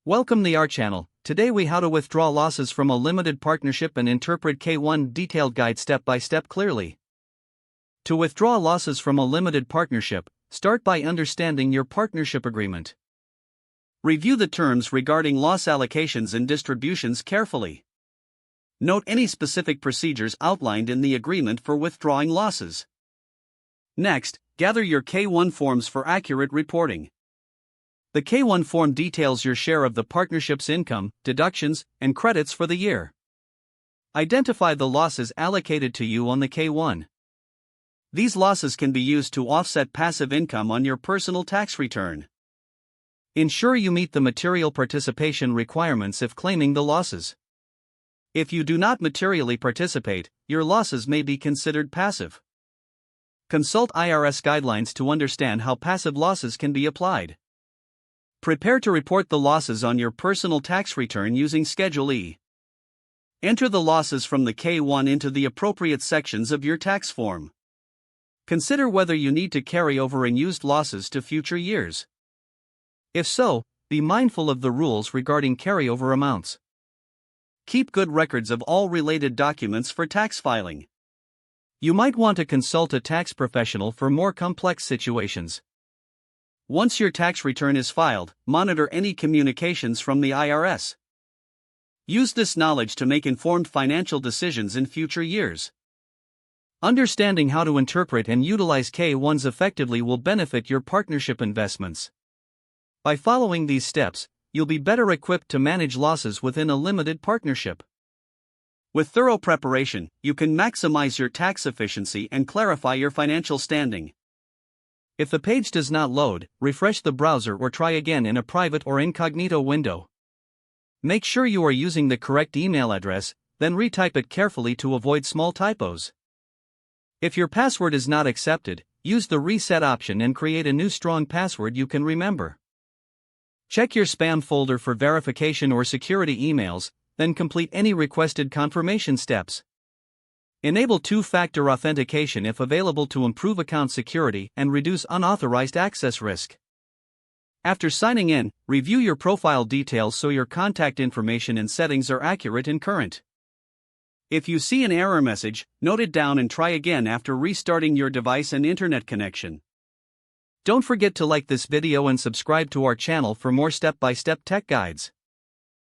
Welcome to our channel. Today we how to withdraw losses from a limited partnership and interpret K-1 detailed guide step by step clearly. To withdraw losses from a limited partnership, start by understanding your partnership agreement. Review the terms regarding loss allocations and distributions carefully. Note any specific procedures outlined in the agreement for withdrawing losses. Next, gather your K-1 forms for accurate reporting. The K-1 form details your share of the partnership's income, deductions, and credits for the year. Identify the losses allocated to you on the K-1. These losses can be used to offset passive income on your personal tax return. Ensure you meet the material participation requirements if claiming the losses. If you do not materially participate, your losses may be considered passive. Consult IRS guidelines to understand how passive losses can be applied. Prepare to report the losses on your personal tax return using Schedule E. Enter the losses from the K-1 into the appropriate sections of your tax form. Consider whether you need to carry over unused losses to future years. If so, be mindful of the rules regarding carryover amounts. Keep good records of all related documents for tax filing. You might want to consult a tax professional for more complex situations. Once your tax return is filed, monitor any communications from the IRS. Use this knowledge to make informed financial decisions in future years. Understanding how to interpret and utilize K-1s effectively will benefit your partnership investments. By following these steps, you'll be better equipped to manage losses within a limited partnership. With thorough preparation, you can maximize your tax efficiency and clarify your financial standing. If the page does not load, refresh the browser or try again in a private or incognito window. Make sure you are using the correct email address, then retype it carefully to avoid small typos. If your password is not accepted, use the reset option and create a new strong password you can remember. Check your spam folder for verification or security emails, then complete any requested confirmation steps. Enable two-factor authentication if available to improve account security and reduce unauthorized access risk. After signing in, review your profile details so your contact information and settings are accurate and current. If you see an error message, note it down and try again after restarting your device and internet connection. Don't forget to like this video and subscribe to our channel for more step-by-step tech guides.